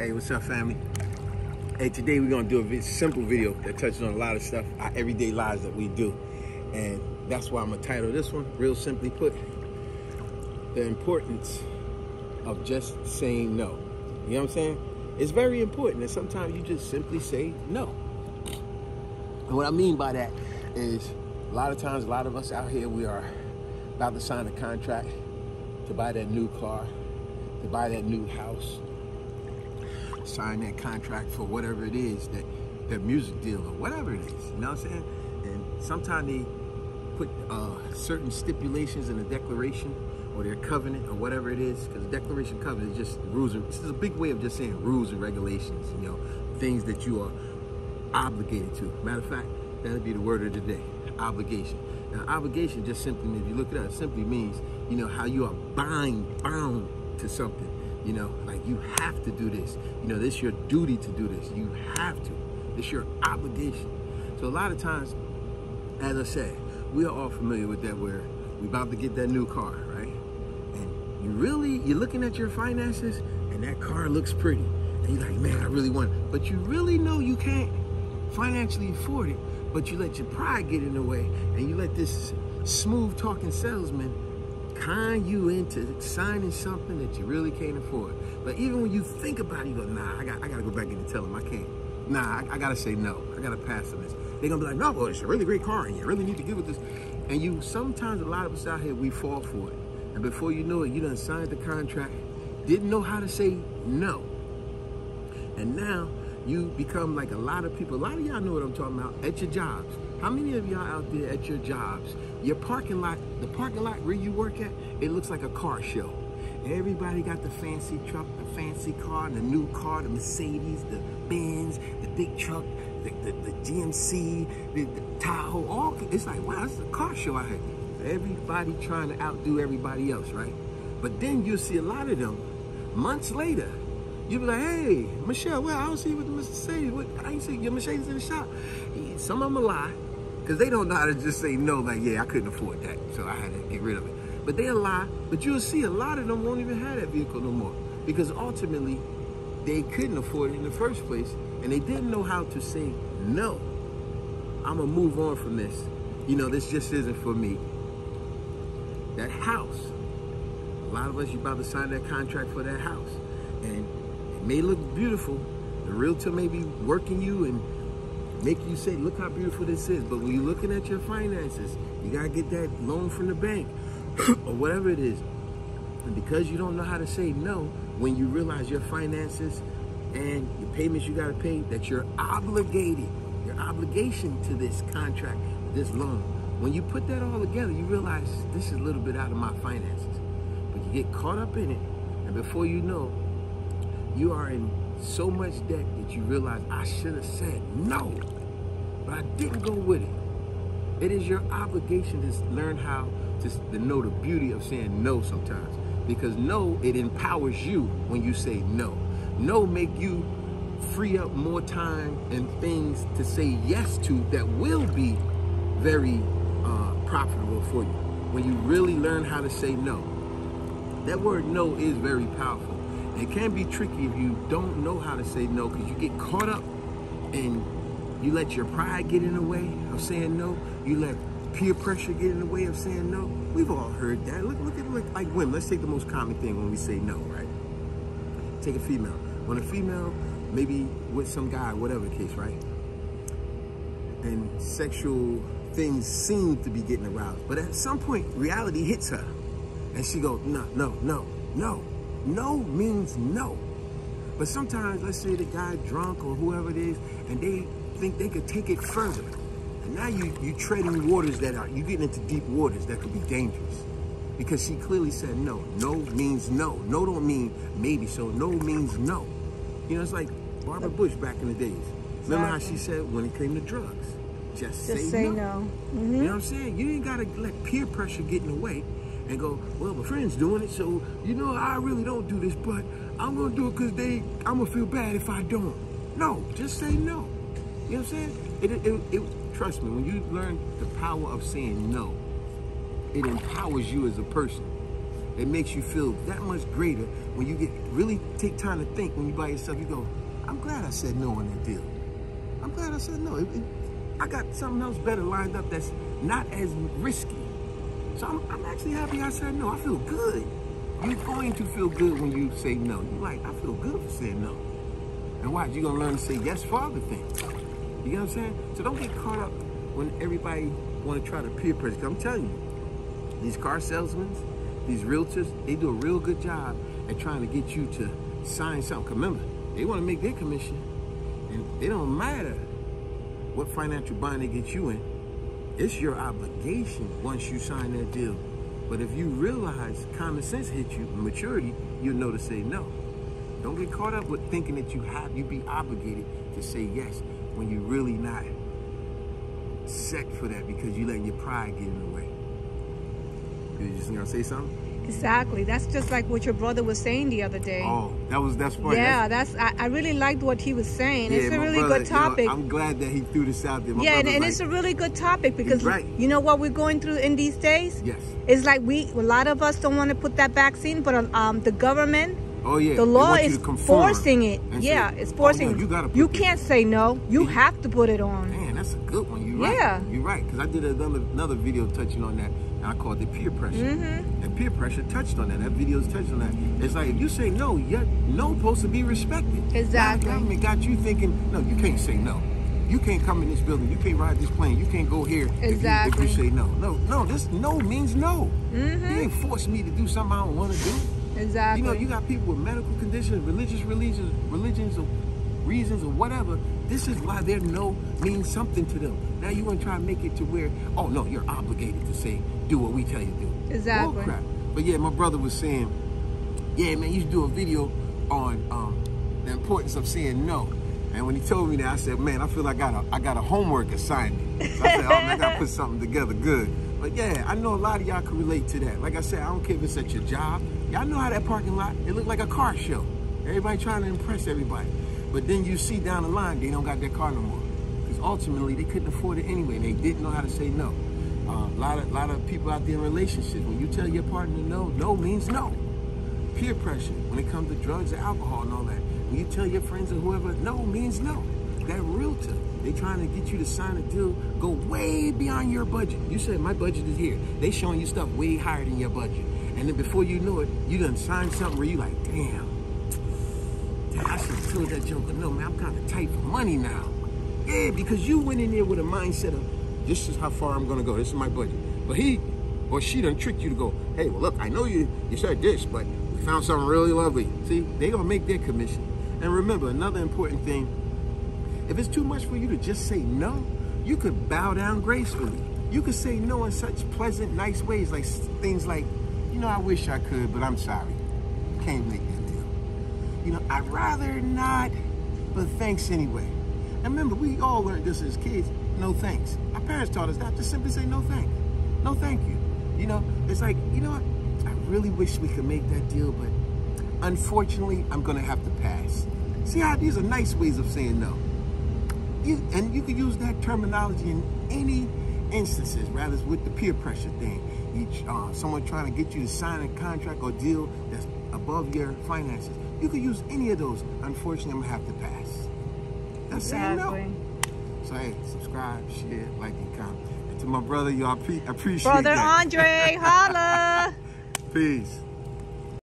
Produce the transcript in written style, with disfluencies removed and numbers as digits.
Hey, what's up, family? Hey, today we're gonna do a simple video that touches on a lot of stuff, our everyday lives that we do. And that's why I'm gonna title this one, real simply put, the importance of just saying no. You know what I'm saying? It's very important, and sometimes you just simply say no. And what I mean by that is, a lot of times, a lot of us out here, we are about to sign a contract to buy that new car, to buy that new house, sign that contract for whatever it is, that music deal or whatever it is, you know what I'm saying? And sometimes they put certain stipulations in a declaration or their covenant or whatever it is, because the declaration covenant is just rules. This is a big way of just saying rules and regulations, you know, things that you are obligated to. Matter of fact, that'll be the word of the day, obligation. Now, obligation just simply, if you look it up, simply means, you know, how you are bound to something. You know, like you have to do this. You know, this is your duty to do this. You have to. It's your obligation. So a lot of times, as I said, we are all familiar with that, where we're about to get that new car, right? And you're looking at your finances and that car looks pretty. And you're like, man, I really want it. But you really know you can't financially afford it, but you let your pride get in the way and you let this smooth talking salesman con you into signing something that you really can't afford. But even when you think about it, you go, nah, I gotta go back in and tell them I can't. Nah, I gotta say no. I gotta pass on this. They're gonna be like, no, well, it's a really great car and you really need to give it this. And sometimes a lot of us out here, we fall for it. And before you know it, you done signed the contract, didn't know how to say no. And now you become like a lot of people. A lot of y'all know what I'm talking about at your jobs. How many of y'all out there at your jobs, your parking lot, the parking lot where you work at, it looks like a car show. Everybody got the fancy truck, the fancy car, the new car, the Mercedes, the Benz, the big truck, the GMC, the Tahoe, all. It's like, wow, it's a car show out here. Everybody trying to outdo everybody else, right? But then you'll see a lot of them months later. You'll be like, hey, Michelle, well, I don't see you with the Mercedes. I ain't see your Mercedes in the shop. Some of them a lie, because they don't know how to just say no, like, yeah, I couldn't afford that, so I had to get rid of it. But they'll lie, but you'll see a lot of them won't even have that vehicle no more, because ultimately, they couldn't afford it in the first place, and they didn't know how to say no. I'm gonna move on from this. You know, this just isn't for me. That house, a lot of us, you're about to sign that contract for that house, and it may look beautiful. The realtor may be working you and make you say, look how beautiful this is. But when you're looking at your finances, you gotta get that loan from the bank or whatever it is. And because you don't know how to say no, when you realize your finances and your payments you gotta pay, that you're obligated, your obligation to this contract, this loan. When you put that all together, you realize this is a little bit out of my finances. But you get caught up in it, and before you know, you are in so much debt that you realize, I should have said no, but I didn't go with it. It is your obligation to learn how to know the beauty of saying no sometimes. Because no, it empowers you when you say no. No make you free up more time and things to say yes to that will be very profitable for you. When you really learn how to say no. That word no is very powerful. It can be tricky if you don't know how to say no, because you get caught up and you let your pride get in the way of saying no. You let peer pressure get in the way of saying no. We've all heard that. Look at like women. Let's take the most common thing when we say no, right? Take a female. When a female, maybe with some guy, whatever the case, right? And sexual things seem to be getting aroused. But at some point, reality hits her. And she goes, no, no, no, no. No means no. But sometimes, let's say the guy drunk or whoever it is, and they think they could take it further. And now you treading waters that are, you getting into deep waters that could be dangerous. Because she clearly said no. No means no. No don't mean maybe, so no means no. You know, it's like Barbara Bush back in the days. Exactly. Remember how she said when it came to drugs, just say no. Mm-hmm. You know what I'm saying? You ain't gotta let peer pressure get in the way and go, well, my friend's doing it, so, you know, I really don't do this, but I'm gonna do it because I'm gonna feel bad if I don't. No, just say no. You know what I'm saying? Trust me, when you learn the power of saying no, it empowers you as a person. It makes you feel that much greater when you really take time to think, when you by yourself, you go, I'm glad I said no on that deal. I'm glad I said no. I got something else better lined up that's not as risky. So I'm actually happy I said no. I feel good. You're going to feel good when you say no. You're like, I feel good for saying no. And watch, you're going to learn to say yes for other things. You know what I'm saying? So don't get caught up when everybody want to try to peer pressure. 'Cause I'm telling you, these car salesmen, these realtors, they do a real good job at trying to get you to sign something. 'Cause remember, they want to make their commission. And it don't matter what financial bind they get you in. It's your obligation once you sign that deal. But if you realize common sense hits you, maturity, you know to say no. Don't get caught up with thinking that you be obligated to say yes when you're really not set for that because you letting your pride get in the way. You just gonna say something? Exactly. That's just like what your brother was saying the other day. Oh, that's funny. Yeah, I really liked what he was saying. Yeah, it's a really brother, good topic. I'm glad that he threw this out there. Yeah, and it's a really good topic because right. you know what we're going through in these days? Yes. It's like a lot of us don't want to put that vaccine, but the government, oh yeah, the law is forcing it. Yeah, it's forcing. Oh, no, you can't say no. You have to put it on. Man, that's a good one. You're right. Yeah. You're right. Because I did another video touching on that. And I called it peer pressure. And peer pressure touched on that. That video's touched on that. It's like if you say no, no supposed to be respected. Exactly. The government got you thinking, no, you can't say no. You can't come in this building. You can't ride this plane. You can't go here exactly. if you say no. No, this no means no. You ain't forced me to do something I don't want to do. Exactly. You know, you got people with medical conditions, religions or reasons or whatever. This is why their no means something to them. Now you want to try and make it to where, oh no, you're obligated to say, do what we tell you to do. Exactly. Bull crap. But yeah, my brother was saying, yeah, man, you should do a video on the importance of saying no. And when he told me that, I said, man, I feel like I got a homework assignment. So I said, oh man, I got to put something together good. But yeah, I know a lot of y'all can relate to that. Like I said, I don't care if it's at your job. Y'all know how that parking lot, it looked like a car show. Everybody trying to impress everybody. But then you see down the line, they don't got their car no more. Because ultimately, they couldn't afford it anyway. They didn't know how to say no. A lot of people out there in relationships, when you tell your partner no, no means no. Peer pressure, when it comes to drugs and alcohol and all that. When you tell your friends or whoever, no means no. That realtor, they trying to get you to sign a deal, go way beyond your budget. You say, my budget is here. They showing you stuff way higher than your budget. And then before you know it, you done signed something where you like, damn, I should have told that joker, no, man, I'm kind of tight for money now. Yeah, because you went in there with a mindset of, this is how far I'm going to go. This is my budget. But he or she done tricked you to go, hey, well, look, I know you said this, but we found something really lovely. See, they going to make their commission. And remember, another important thing, if it's too much for you to just say no, you could bow down gracefully. You could say no in such pleasant, nice ways, like things like, you know, I wish I could, but I'm sorry. Can't make that deal. You know, I'd rather not, but thanks anyway. And remember, we all learned this as kids, no thanks. Our parents taught us that, just simply say no thanks. No thank you. You know, it's like, you know what? I really wish we could make that deal, but unfortunately, I'm gonna have to pass. See how these are nice ways of saying no. And you can use that terminology in any instances, rather it's with the peer pressure thing. Someone trying to get you to sign a contract or deal that's above your finances. You could use any of those. Unfortunately, I'm gonna have to pass. That's saying no. So hey, subscribe, share, like, and comment. And to my brother, y'all appreciate Brother that. Andre, holla. Peace.